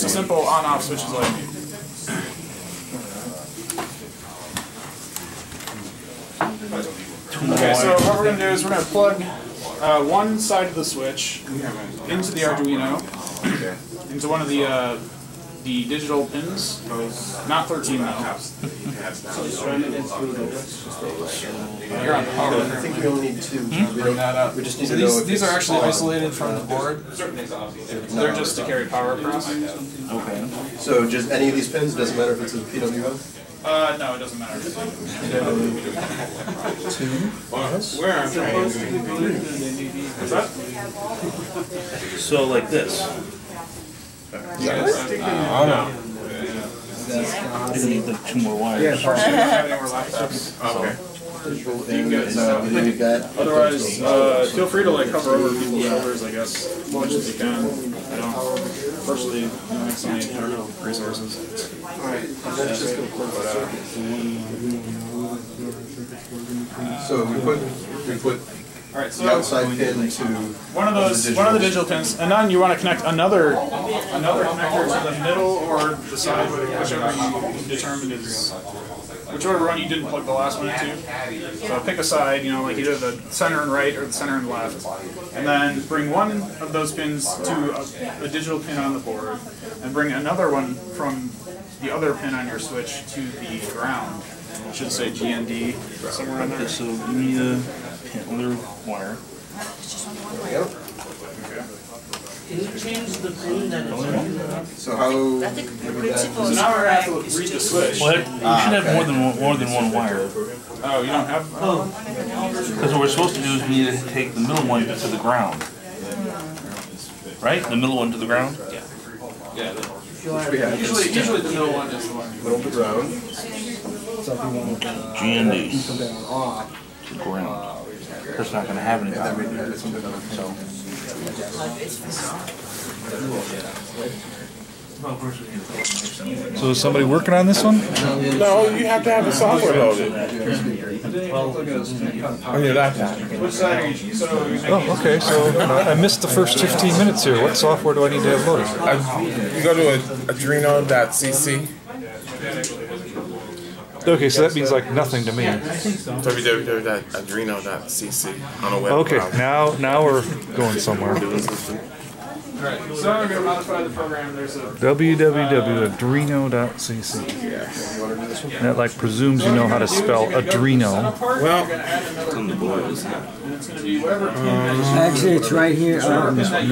a simple on-off switch is all you need. Okay, so what we're going to do is we're going to plug one side of the switch into the Arduino, into one of the digital pins, not 13 though. You're on power. I think we only need 2. Bring that up. We just need so to know these are actually isolated from the board. They're just to carry power across. Okay. So just any of these pins, doesn't matter if it's a PWM? No, it doesn't matter. 2. Where am I? What's that? So like this. Yes. You need like 2 more wires. Yeah, don't have any more laptops. Okay. Otherwise, feel free to like cover over people's shoulders, I guess, as much as you can. I don't personally have so many internal resources. So we put Alright, so the outside pin to one of the digital pins, and then you want to connect another connector to the middle or the side, whichever you determined is. Whichever one you didn't plug the last one into. So pick a side, you know, like either the center and right or the center and left. And then bring one of those pins to a digital pin on the board, and bring another one from the other pin on your switch to the ground. It should say GND somewhere on there. Okay, so you need a pin, another wire. Can you change the pin that it's on? So how So now we're going to have to read the switch. Well, you should have more than one wire. Oh, you don't have? Because what we're supposed to do is we need to take the middle one to the ground. Right? The middle one to the ground? Yeah. Yeah. we have Usually the middle one is the one. middle to ground. GND. To ground. It's not going to have any And then power. we have this one to another pin. So is somebody working on this one? No, you have to have the software loaded on your laptop. Which side are you? So Oh, okay, so I missed the first 15 minutes here. What software do I need to have loaded? You go to Arduino.cc, Okay, so that means like nothing to me. www.arduino.cc on a web Okay, browser. now we're going somewhere. Alright, so I'm going to modify the program. There's a www.arduino.cc. That like presumes you know how to spell Arduino. Well, and it's going to be whatever pin that is. Actually, it's right here. No, it's not.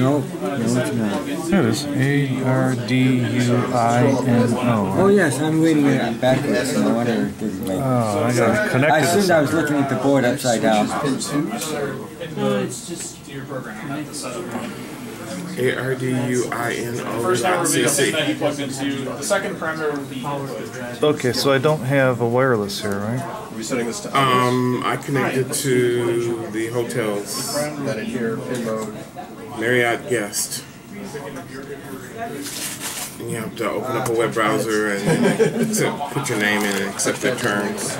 There it is. ARDUINO. Oh yes, I'm reading it backwards. No wonder it didn't make. Oh, I gotta connect I to assumed this. I was looking at the board upside down. Pin 2. No, it's just your program, not the setup. First number would be the pin ARDUINO.cc. that you plugged into. The second parameter would be input. Okay, so I don't have a wireless here, right? Are we setting this to I connected to the hotel's then in here, pin mode. Marriott guest. And you have to open up a web browser and put your name in and accept their terms.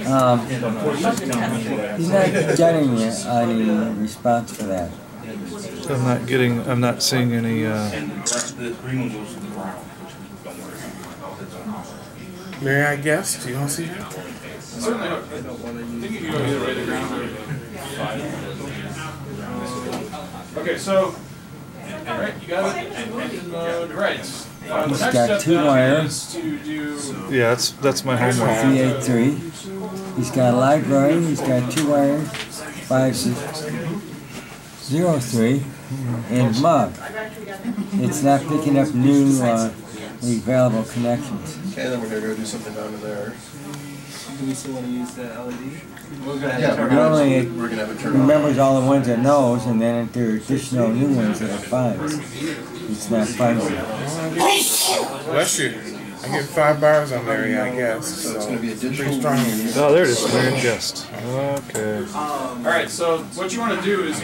He's not getting any response for that. I'm not seeing any, The green one goes to the ground. Marriott guest, do you want to see that? Certainly, I think you can go either way, the ground or okay, so, alright, you got it. Engine mode, right. The He's next got step 2 then wires. is to do. yeah, that's my homework. 383. He's got a library. He's got 2 wires. 5603 and mug. It's not picking up new available connections. Okay, then we're going to go do something down in there. Do we still want to use the LED? Yeah, Normally it we're going to have it turned on. remembers all the ones it knows, and then if there are additional new ones that it finds, it's not finding. Bless you. I get 5 bars on Marriott guest. So it's going to be a pretty digital strong. Oh, there it is. Marriott guest. Okay. Alright, so what you want to do is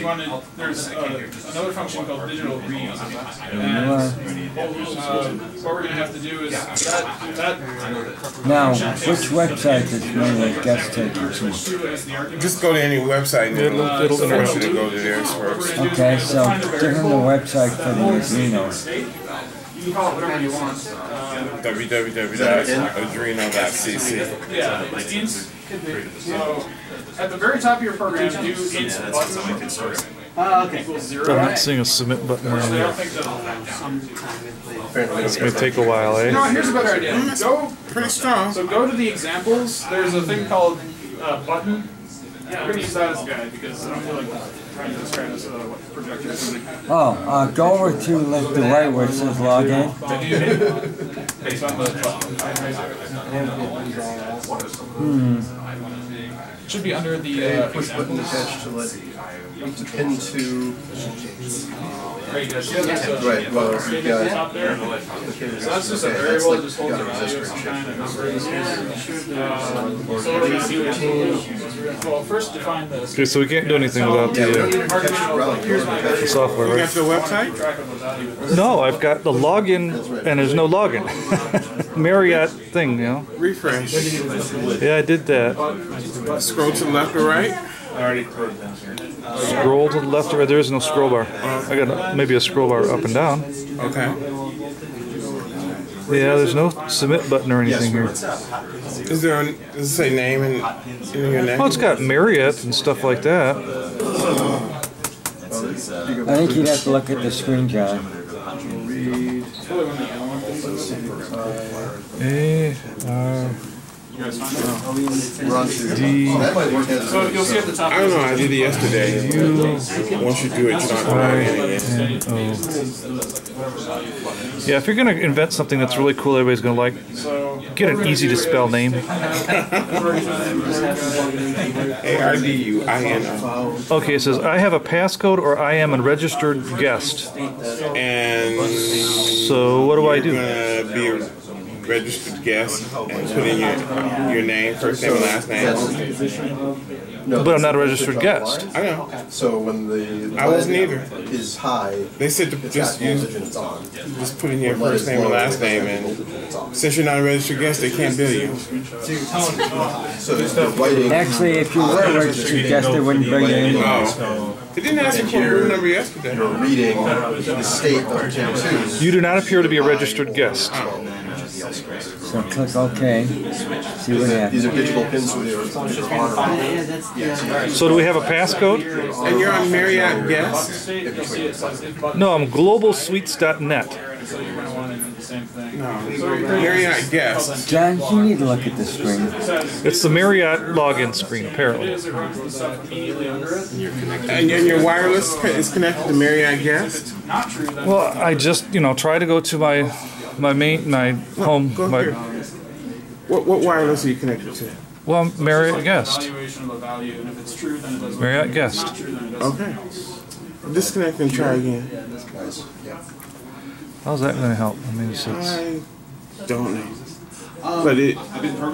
there's another function called digital read. And what we're going to have to do is Now, which website is Marriott guest taken to? Just go to any website and it'll force you to go to theirs first. Okay, so give him the website for the Arduino. You can call it whatever you want. www.arduino.cc. Yeah, so at the very top of your program, do int button. Okay. I'm not seeing a submit button around I here. don't think that'll. It's going to take a while, eh? No, here's a better idea. Go. Pretty strong. So go to the examples. There's a thing called button. We're going to use that as a guide because I don't feel like trying to describe this what projector is. Oh, go over to like the right where it says login. Based on the should be under the push button examples. attached to let pin to. Right, Well, you got. top there. So that's just a variable that just holds a value of some kind of numbers. So we're going to do well, first define this. Okay, so we can't do anything without the software, You right? got your website? No, I've got the login, and there's no login. Marriott thing, you know? Refresh. Yeah, I did that. Scroll to the left or right. Scroll to the left or right. There is no scroll bar. I got maybe a scroll bar up and down. Okay. Yeah, there's no submit button or anything here. Is there does it say name in your name? Oh, it's got Marriott and stuff like that. I think you'd have to look at the screen, John. We're on to. D. That might work as So you'll see at the top. I don't know. I did it yesterday. Once you do it, you don't have to write it again. Yeah, if you're going to invent something that's really cool, everybody's going to like, get an easy to spell name. ARDUINO. Okay, it says, I have a passcode or I am a registered guest. And So what do I do? you're gonna be a registered guest and put in your name, first name and last name. No, But I'm not a registered guest. I know. So when the I wasn't either. is high, They said to it's just at use, voltage and it's on. just put in your first name and last name, and since you're not a registered guest, they can't bill you. So if you're writing. Actually, if you were a registered guest, they wouldn't bring you in. Oh, they didn't ask me for a room number yesterday. You're reading the state of pin 2. You do not appear to be a registered guest. So click OK. See what happens. These are digital pins with your So do we have a passcode? And you're on Marriott guest. No, I'm globalsuites.net. So you're going to want to do the same thing. No, Marriott guest. John, you need to look at the screen. It's the Marriott login screen, apparently. Is it runs the stuff immediately under it? And your wireless is connected to Marriott guest. Not true. Then Well, I just, try to go to my home, Go here. What wireless are you connected to? well, Marriott guest. evaluation of the value, and if it's true, then it does. Marriott guest. Not true, then it doesn't. Okay. Disconnect and try again. How's that going to help? I mean, it's, I don't know. But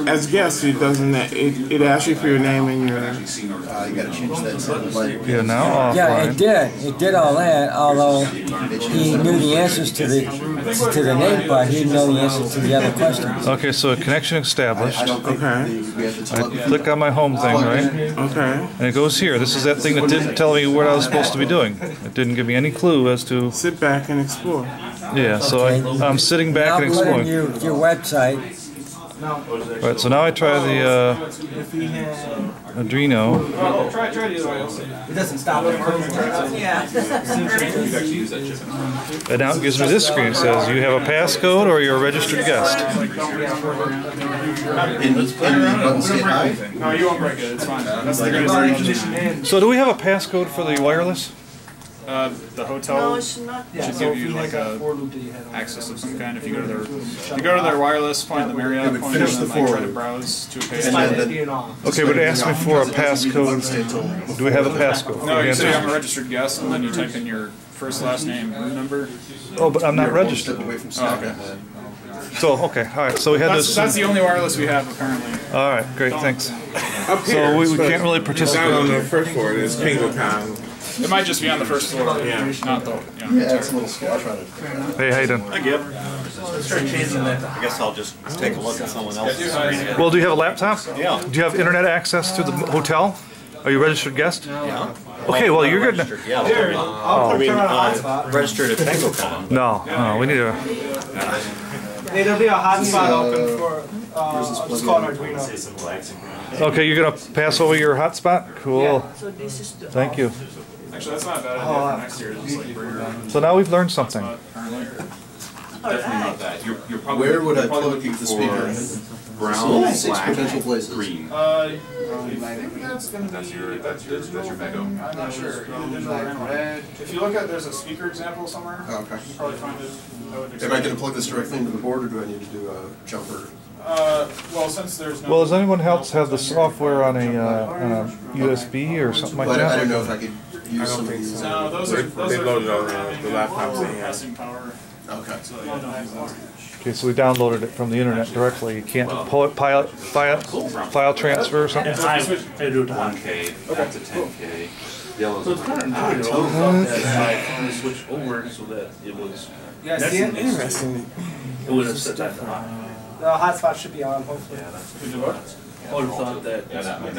as guest, it doesn't. It asks you for your name and your. You gotta change that to like. yeah, now Yeah, it offline. did. It did all that, although he knew the answers to the name part. He didn't know the answers to the other questions. Okay, so a connection established. I don't think Okay. we have to tell I click on my home thing, right? Okay. And it goes here. This is that thing that didn't tell me what I was supposed to be doing. It didn't give me any clue as to. Sit back and explore. Yeah, so I'm sitting back Now and put in exploring. your website. Right, so now I try the Arduino. Well, try the other way. Also. And now it gives me this screen. It says, you have a passcode or you're a registered guest. in the button state high. No, you won't break it. It's fine. That's the greatest. So do we have a passcode for the wireless? The hotel should give you like a access of some kind. If you go to their wireless, find the Marriott, point finish and the then try to forward. browse to a page. And then Okay, but it asked me for a passcode. Do we have a passcode? No, The you say answer I'm a registered guest, and then you type in your first last name room number. Oh, but I'm not Step registered. away from Oh, okay. So, okay, all right, so we had That's this. the only wireless we have apparently. All right, great, thanks. Up here, So we but can't really it's participate. not on the first floor. It's Penguicon. It might just be on the first floor, Yeah. not the. Yeah, it's a little scary. I'll try to. Hey, how you doing? I guess I'll just take a look at someone else's screen. Well, do you have a laptop? Yeah. Do you have internet access to the hotel? Are you a registered guest? Yeah. Okay, well, you're good. Registered, yeah. I mean, registered at Penguicon. No, we need to. Hey, there'll be a hotspot open for, it's called Arduino. Okay, you're gonna pass over your hotspot? Cool. Thank you. Actually, that's not a bad idea for next year. Just like bring your own So now we've learned something. currently. Definitely not that. You're probably, Where would I you're probably plug looking the for speaker in? brown, Six black, potential places. green. I think that's gonna be that's your Mego. I'm not sure. Digital and red. If you look at, there's a speaker example somewhere. Oh, okay. You can probably find it. Am I going to plug this directly into the board, or do I need to do a jumper? Well, since there's no. Well, does anyone else have the software on a USB or something like But I that? don't know if I could use some of these. No, those They are loaded on programming the laptops or they have. passing power. Okay. So you don't use those. Okay, so we downloaded it from the internet directly. You can't pull it, file transfer or something? I do it to 1K, up to 10K. Yellow's So it's kind of intuitive. I thought that I switched over so that it was. Yeah, see it? Interesting. It would have set that high. The hotspot should be on, hopefully. Did you what? I would have thought that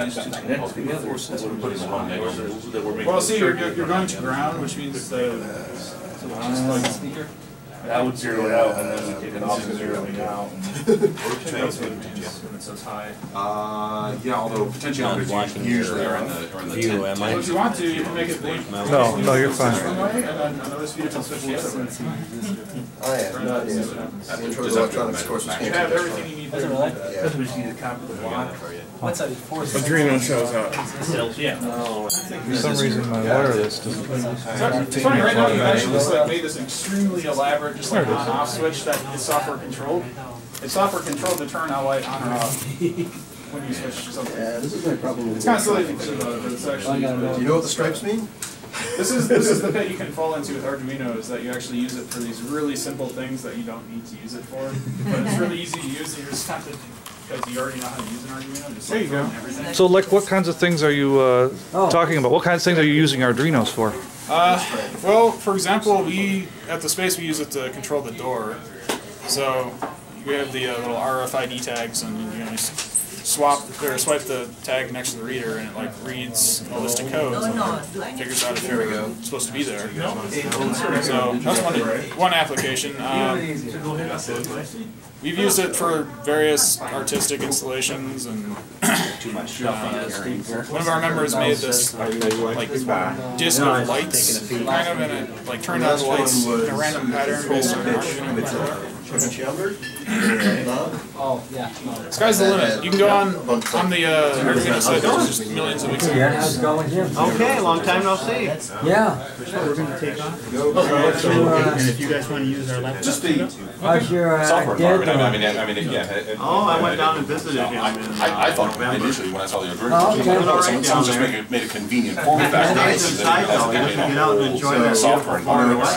these two connect together, so that would put us on there, that we're making. Well, see, you're going to ground, which means the just like the speaker. I would zero it out and then take it off and zero it out. It says high. yeah, although potentially usually are in the View, am I? Well, if you want to, you can make it big. No, you're fine. One way, and then another speaker can switch the other way. I am. Yeah. Intro to electronics course was You have everything you need there. That's what we just need to copy the block. What's that, force? Adreno shows up. Yeah. For some reason, my wireless doesn't. It's funny, right now you actually just like made this extremely elaborate, just like on-off switch that is software controlled. It's software controlled to turn a light on or off when you switch something. Yeah, this is my problem with It's kind of silly if you think about it, but it's actually. Do you know what the stripes mean? This is the bit you can fall into with Arduino, is that you actually use it for these really simple things that you don't need to use it for. But it's really easy to use, and you're just tempted because you already know how to use an Arduino. Just there you go. Everything. So, like, what kinds of things are you talking about? What kinds of things are you using Arduinos for? Well, for example, we at the space we use it to control the door. So we have the little RFID tags, and you know, swipe the tag next to the reader, and it like reads a list of codes and figures out if you're supposed to be there. So that's one application. We've used it for various artistic installations, and one of our members made this like disc of lights, kind of, and it like turned on the lights in a random pattern based on Arduino. Oh, yeah. Sky's the limit. You can go on the Arduino site. There's just millions of examples. Yeah, how's it going here? Okay, long time no see. Yeah. And if you guys want to use our laptop, How's your dad doing? Oh, I went down and visited him. I thought initially when I saw the Arduino, Oh, okay. someone just made a convenient form factor. Nice inside though, you can get out and enjoy that software environment. He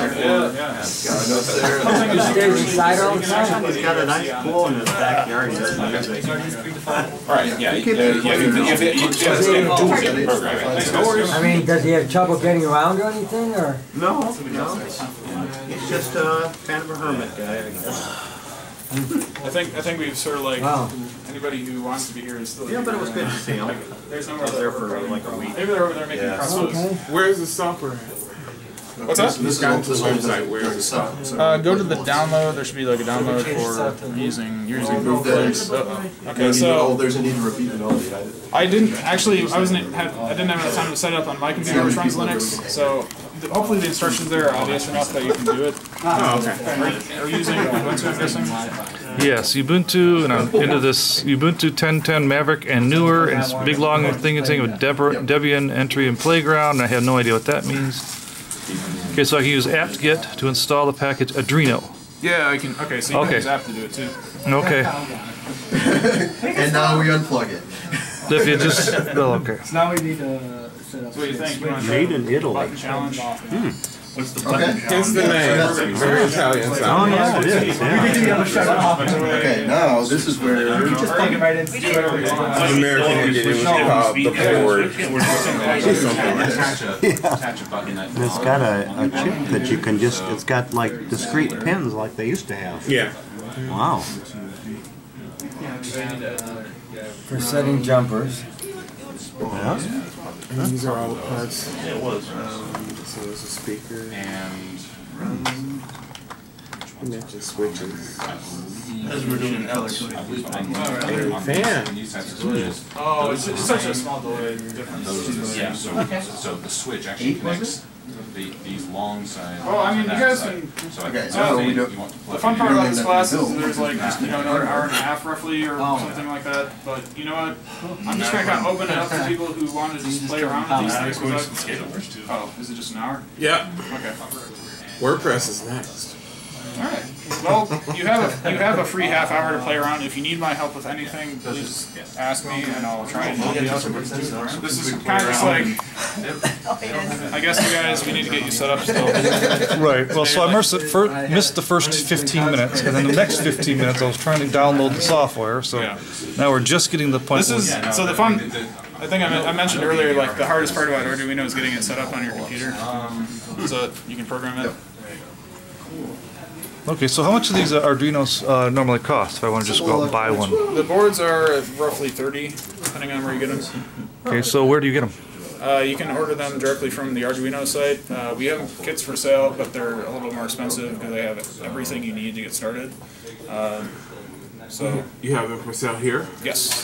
stays inside all the time? He's got a nice pool in his backyard. He doesn't use it. Right, yeah, no worries. I mean, does he have trouble getting around or anything, or? No. He's just kind of a hermit guy, I guess. I think we've sort of like anybody who wants to be here is still. Yeah, but it was good to see him. There's I nowhere was there for like a week. Maybe they're over there making crossbows. Okay. Where's the software at? What's that? This guy to the website. Where's the software? Go to the download. There should be like a download for using Google Plays. Okay, Oh, so there's a need to repeat the melody. I didn't actually. I didn't have enough time to set it up on my computer, which runs Linux. So hopefully the instructions there are obvious enough that you can do it. Oh, okay. Are you using Ubuntu, I'm guessing? Yes, Ubuntu, and I'm into this Ubuntu 10.10 Maverick and newer, and it's a big long thing with Debian entry and playground, and I have no idea what that means. Okay, so I can use apt-get to install the package Arduino. Yeah, I can. Okay, so you can use app to do it too. Okay. And now we unplug it. If you just, well, okay. So now we need to set up. So what do you think? You want to try the button challenge? What's the Okay. Hence the name. Very Italian sound. Oh, yeah, it is. Yeah. Okay, now this is where Just plug it right in. American Indian, it was called the board. Attach a button that. It's got a chip that you can just, it's got like discrete pins like they used to have. Yeah. Wow. For setting jumpers. Yeah. And these are all the parts. Yeah, it was. So there's a speaker. And And then just switches. As we're doing else. Fan. these types of switches. Oh, it's such a small delay difference. Yeah, so the switch actually connects these long sides. Well, I mean, you and guys that can. side. Okay, So so we you don't. want to The plug fun it part in. about this class is there's like another hour and a half roughly or something like that. But you know what? I'm just gonna kind of open it up to people who want to just play around with these things. Oh, is it just an hour? Yeah. Okay. WordPress is next. All right. Well, you have a free half hour to play around. If you need my help with anything, please ask me, and I'll try and help you. This is kind of just like, I guess you guys, we need to get you set up still. Right. Well, so I missed the first 15 minutes, and then the next 15 minutes I was trying to download the software. So now we're just getting to the point. This is so the fun. I think I mentioned earlier, like the hardest part about Arduino is getting it set up on your computer, so that you can program it. Okay, so how much do these Arduinos normally cost if I want to just go out and buy one? The boards are roughly 30, depending on where you get them. Okay, so where do you get them? You can order them directly from the Arduino site. We have kits for sale, but they're a little more expensive because they have everything you need to get started. So You have them for sale here? yes.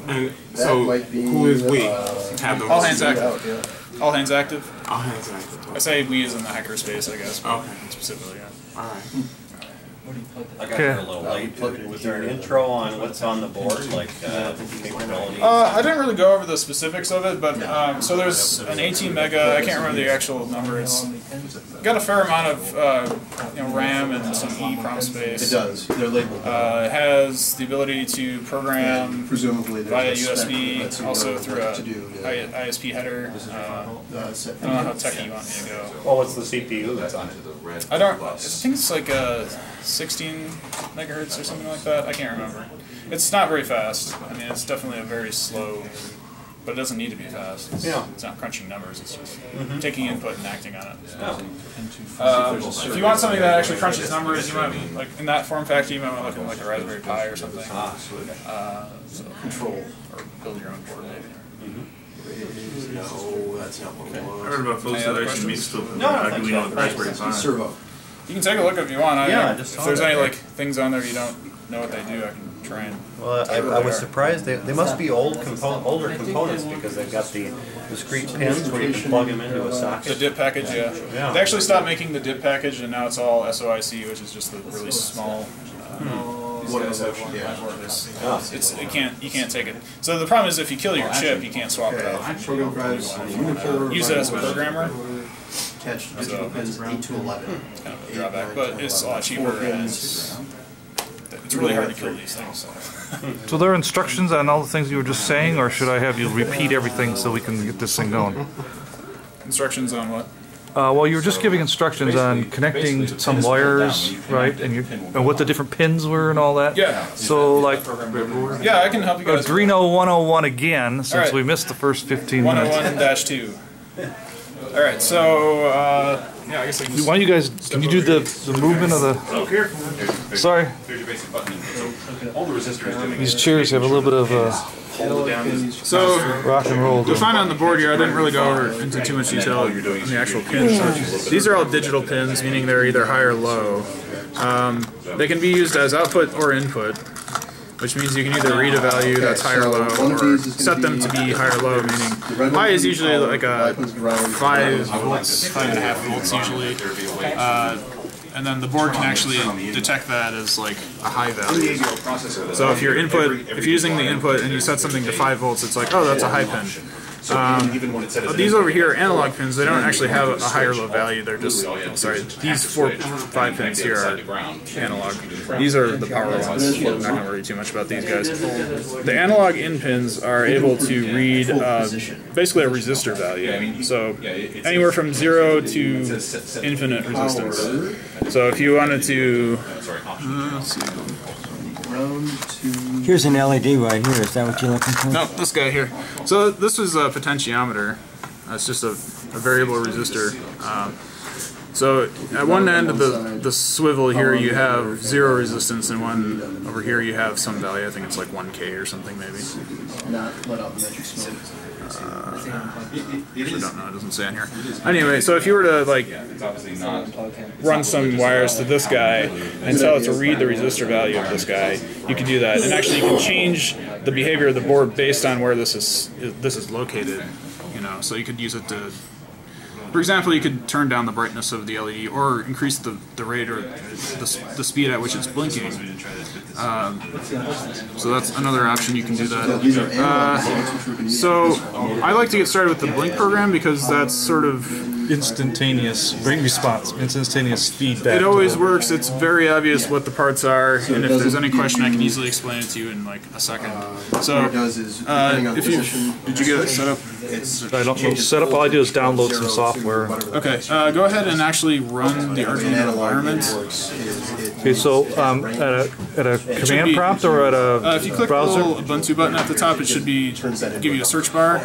And so who is we? Have them All hands active. All hands active. All hands active. I say we as in the hackerspace, I guess. Okay. Specifically, yeah. Alright. I got here a little late. Was there an intro on what's on the board, like capabilities? I didn't really go over the specifics of it, but so there's an 18 mega. I can't remember the actual number. It's got a fair amount of RAM and some EEPROM space. It does. They're labeled. It has the ability to program Presumably via there's a spec USB, lets you also know through a what to do to ISP header. I don't know how techy you want me to go. Well, what's the CPU that's on it? I don't. I think it's like 16 megahertz or something like that. I can't remember. It's not very fast. I mean, it's definitely a very slow, but it doesn't need to be fast. It's not crunching numbers. It's just taking input and acting on it. If you want something that actually crunches numbers, you might like in that form factor. You might want to look at like a Raspberry Pi or something. So control or build your own board maybe. No, that's not what we I want. heard about folks that actually make stuff with Arduino with Raspberry Pi. Servo. You can take a look if you want. just if saw there's that. any like things on there you don't know what they do, I can try and. Well, I was surprised. They must be older components because they've got the discrete pins where you can plug them into a The socket. dip package, yeah. They actually stopped making the dip package, and now it's all SOIC, which is just the really small. These guys have one that works. You can't take it. So the problem is if you kill your chip, you can't swap it out. Program drives. unipolar Use it as a programmer. Attach digital pins 8 to 11. It's kind of a drawback, but it's a lot cheaper and it's really hard to kill these things. So there are instructions on all the things you were just saying, or should I have you repeat everything so we can get this thing going? Instructions on what? Well, you were just giving instructions on connecting some wires, right, and what the different pins were and all that. Yeah. So, like, Yeah, I can help you guys. Arduino 101 again, since Alright. we missed the first 15 minutes. 101-2. All right, so yeah, I guess I can. Why don't you guys, can you do the movement of the... Oh, here. Sorry, Here's your basic button. So all the resistors doing these chairs have a little bit of So rock and roll. you'll find on the board here, I didn't really go over into too much detail on the actual pins. These are all digital pins, meaning they're either high or low. They can be used as output or input, which means you can either read a value that's high or low, or set them to be high or low, meaning high is usually like a 5 volts, 5.5 volts usually. And then the board can actually detect that as like a high value. So if your input, if you're using the input and you set something to 5 volts, it's like, oh, that's a high pin. Even when it said These over here are analog pins. They don't actually have a high or low value. They're just, sorry, these 4, 5 pins here are analog. These are the power ones. I'm not going to worry too much about these guys. The analog in pins are able to read basically a resistor value. So anywhere from 0 to infinite resistance. So if you wanted to, let's see. Here's an LED right here. Is that what you're looking for? No, this guy here. So this is a potentiometer. It's just a variable resistor. So at one end of the swivel here you have 0 resistance, and one over here you have some value. I think it's like 1K or something maybe. I don't know, it doesn't say on here. Anyway, so if you were to like run some wires to this guy and tell it to read the resistor value of this guy, you can do that. And actually you can change the behavior of the board based on where this is located. You know, so you could use it to, for example, you could turn down the brightness of the LED or increase the rate or the speed at which it's blinking. So that's another option, you can do that. So I like to get started with the blink program because that's sort of instantaneous response, instantaneous feedback. It always works. It's very obvious what the parts are, and if there's any question, I can easily explain it to you in like a second. So, if you did you get it set up? I don't know. Set up. All I do is download some software. Okay. Go ahead and actually run the Arduino environment. Okay. So at a command prompt or at a if you click browser? the little Ubuntu button at the top, it should be give you a search bar.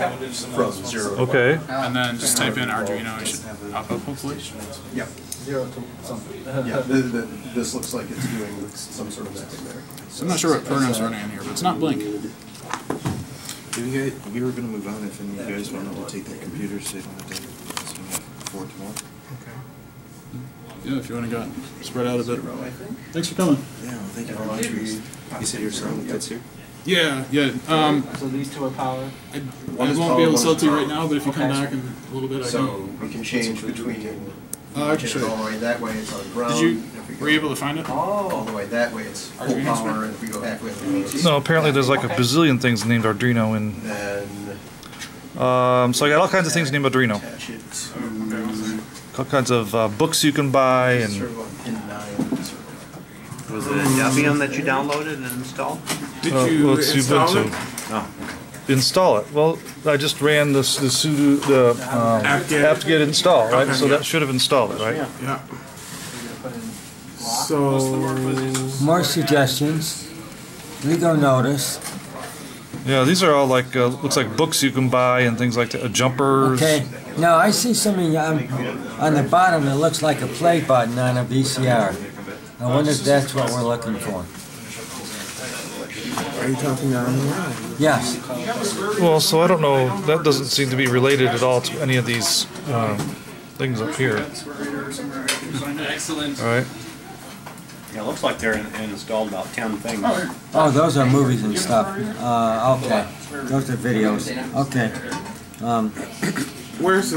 Okay. And then just type in Arduino. It should pop up hopefully. Yeah. 0 to something. Yeah. This looks like it's doing some sort of mapping there. So I'm not sure what program's running in here, but it's not Blink. We were going to move on if any of you guys wanted to take their computers, so they don't have to for tomorrow. Okay. Yeah, if you want to go spread out a bit. Thanks for coming. Yeah, well, thank you very much. You said you're selling the kits here? Yeah, yeah. So these two are powered? I won't be able to sell to you right now, but if you come back in a little bit, I So can. we can change between. I can show you. All the way that way, it's on ground. Were you able to find it? All the way that way, it's full power, and if we go halfway, it's No, apparently there's like a bazillion things named Arduino, and so I got all kinds of things named Arduino. All kinds of books you can buy, and Was it a Debian that you downloaded and installed? Did you well, it's install Ubuntu. it? No. Install it. Well, I just ran the sudo apt-get install, right? Okay, so that should have installed it, right? Yeah. So More suggestions. Legal notice. Yeah, these are all like looks like books you can buy and things like that. Jumpers. Okay. Now I see something on the bottom that looks like a play button on a VCR. I wonder if that's what we're looking for. are you talking online? Yes. Well, so I don't know. That doesn't seem to be related at all to any of these things up here. Excellent. All right. Yeah, it looks like they're installed about 10 things. Oh, those are movies and stuff. Okay. Those are videos. Okay. Where's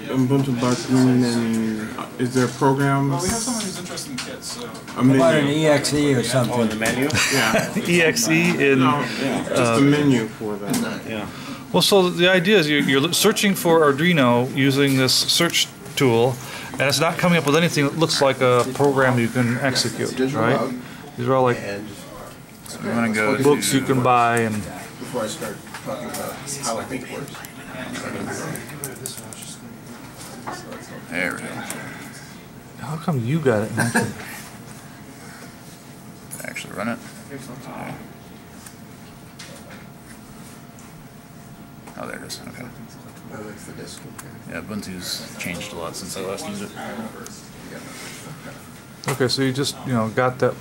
Ubuntu button and is there programs? Well, we have someone who's interested in kits. So. How about an EXE or something? Oh, in the menu? Yeah. EXE in. No, just a menu for that. Yeah. Well, so the idea is you're searching for Arduino using this search tool, and it's not coming up with anything that looks like a program you can execute, right? These are all like books you can buy and. Before I start talking about how I think it works. There we go. How come you got it? Actually run it. Oh, there it is. Okay. Yeah, Ubuntu's changed a lot since I last used it. Okay, so you just got that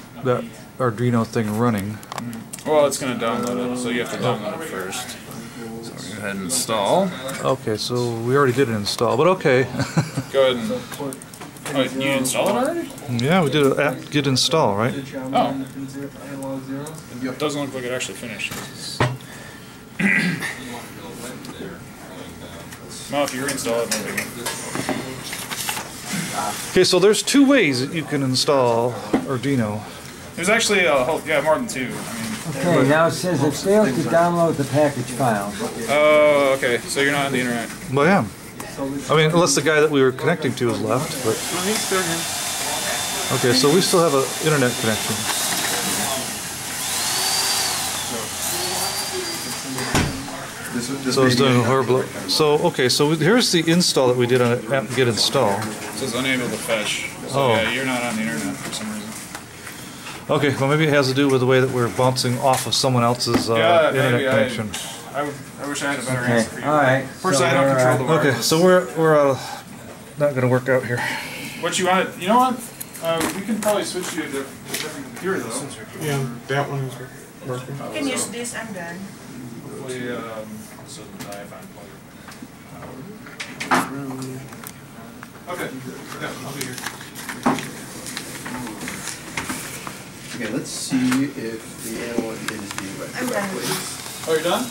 Arduino thing running. Well, it's going to download it, so you have to download it first. So we're going to go ahead and install. Okay, so we already did an install, but okay. Go ahead and... Oh, you installed it already? Yeah, we did an apt-get install, right? Oh. It doesn't look like it actually finished. Well, if you reinstall it, no biggie. Okay, so there's two ways that you can install Arduino. There's actually a whole, more than two. I mean, Okay, now it says it failed to download the package file. Oh, okay. So you're not on the internet. Well, yeah. I mean, unless the guy that we were connecting to has left, but... Okay, so we still have an internet connection. So it's doing a horrible... So, okay, so here's the install that we did on apt-get install. It says unable to fetch. So Oh. yeah, you're not on the internet for some reason. Okay, well maybe it has to do with the way that we're bouncing off of someone else's Yeah, internet maybe. connection. I wish I had a better Okay, answer for you. alright. Personally, I don't control the wireless. Okay, so we're not going to work out here. What you want? You know what? We can probably switch you to a different computer though. Yeah, that one is working. You can use this and then. Hopefully, so that I find Okay. Yeah, I'll be here. Okay, let's see if the analog is being read. I'm done with this. Oh, you're done?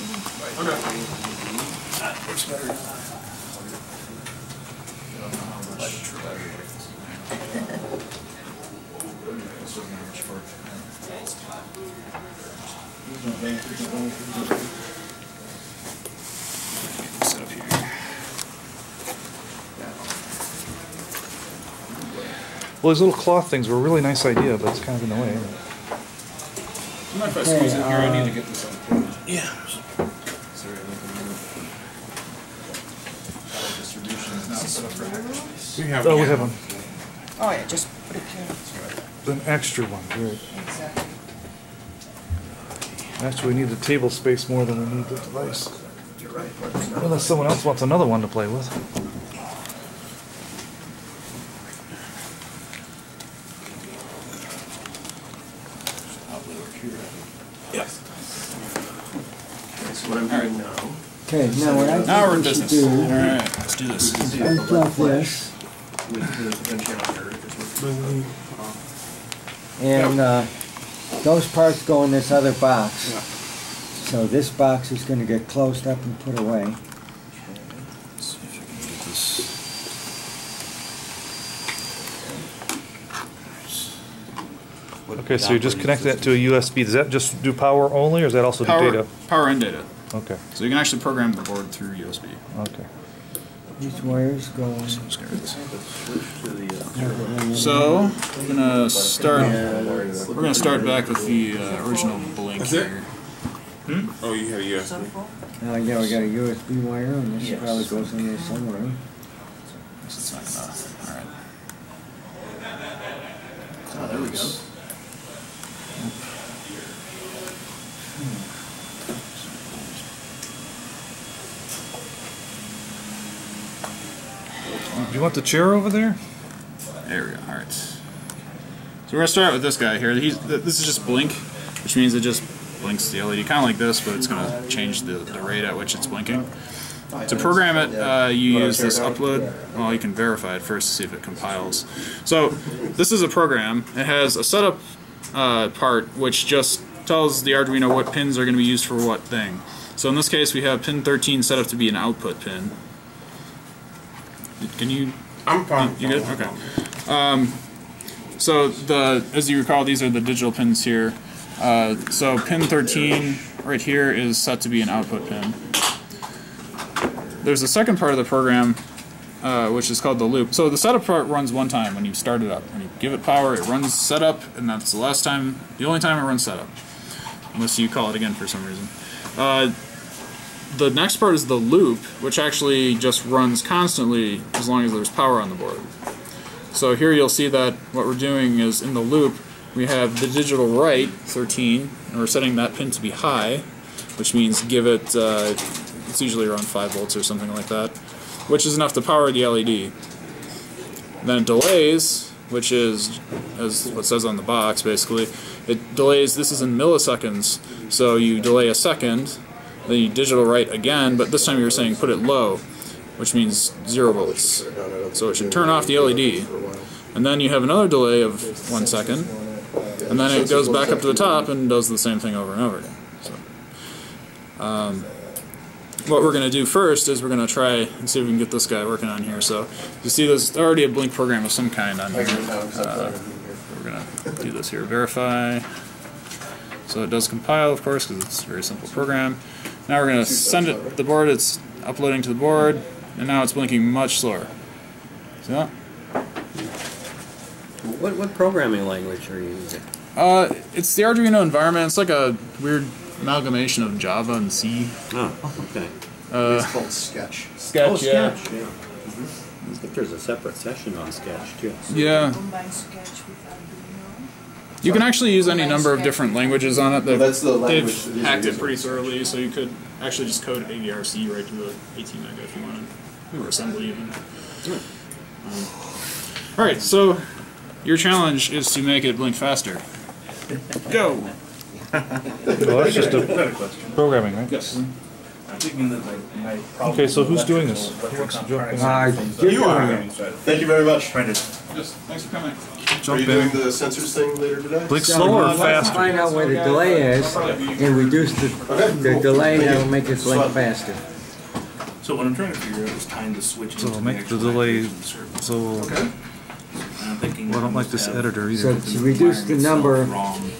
Okay. Works better. Set up here. Well, these little cloth things were a really nice idea, but it's kind of in the way. You mind if I squeeze in here? I need to get this up. Yeah. Sorry, distribution is not set up for packages. We have Oh, we have one. Oh yeah, just put it here. An extra one, great. Exactly. Actually, we need the table space more than we need the device. Unless someone else wants another one to play with. Yes. So what I'm doing now. Okay, now what I Now we're in think we should business. do Alright, let's do this. is unplug this, With the potentiometer, if it's working. and those parts go in this other box. So this box is going to get closed up and put away. Let's see if I can get this. Okay, so you just connect that to a USB. Does that just do power only, or does that also do data? Power and data. Okay. So you can actually program the board through USB. Okay. These wires go. So we're gonna start. We're gonna start back with the original blink here. Oh, you have a USB. Yeah, we got a USB wire, and this probably goes in there somewhere. It's not enough. All right. Oh, there we go. Do you want the chair over there? There we go. All right. So we're gonna start with this guy here. This is just blink, which means it just blinks the LED, kind of like this, but it's gonna change the rate at which it's blinking. To program it, you use this upload. Well, you can verify it first to see if it compiles. So this is a program. It has a setup part which just tells the Arduino what pins are going to be used for what thing. So in this case, we have pin 13 set up to be an output pin. Can you? I'm fine. You good? Okay. So as you recall, these are the digital pins here. So pin 13 right here is set to be an output pin. There's a second part of the program which is called the loop. So the setup part runs one time when you start it up. When you give it power, it runs setup, and that's the last time, the only time it runs setup. Unless you call it again for some reason. The next part is the loop, which actually just runs constantly as long as there's power on the board. So here you'll see that what we're doing is in the loop we have the digital write 13, and we're setting that pin to be high, which means give it, it's usually around 5 volts or something like that, which is enough to power the LED. Then it delays, which is, as what says on the box basically, it delays, this is in milliseconds, so you delay a second, then you digital write again, but this time you're saying put it low, which means 0 volts. So it should turn off the LED. And then you have another delay of 1 second, and then it goes back up to the top and does the same thing over and over again. So, what we're going to do first is we're going to try and see if we can get this guy working on here. So you see there's already a blink program of some kind on here. We're going to do this here. Verify. So So it does compile, of course, because it's a very simple program. Now we're going to send it to the board. It's uploading to the board, and now it's blinking much slower. See that? What programming language are you using? It's the Arduino environment. It's like a weird amalgamation of Java and C. Oh, okay. It's called Sketch. Sketch, oh, yeah. Sketch, yeah. I think there's a separate session on Sketch, too. Yeah. Combine Sketch with Arduino. You can actually use any number of different languages on it. That's the language They've that hacked they're it pretty thoroughly, so you could actually just code AVRC right to the 18 mega if you wanted, or assembly even. Alright, so your challenge is to make it blink faster. Go! Well, that's just a programming, right? Yes. Okay, so who's doing this? You are. Thank you very much. Yes, thanks for coming. Are you doing the sensors thing later today? Blink slower or Let's faster? find out where the delay is and reduce the delay that'll make it blink faster. So what I'm trying to figure out is time to switch So into make the actual delay, application service. so, And I'm thinking well, I don't like this editor either. So to reduce the number wrong.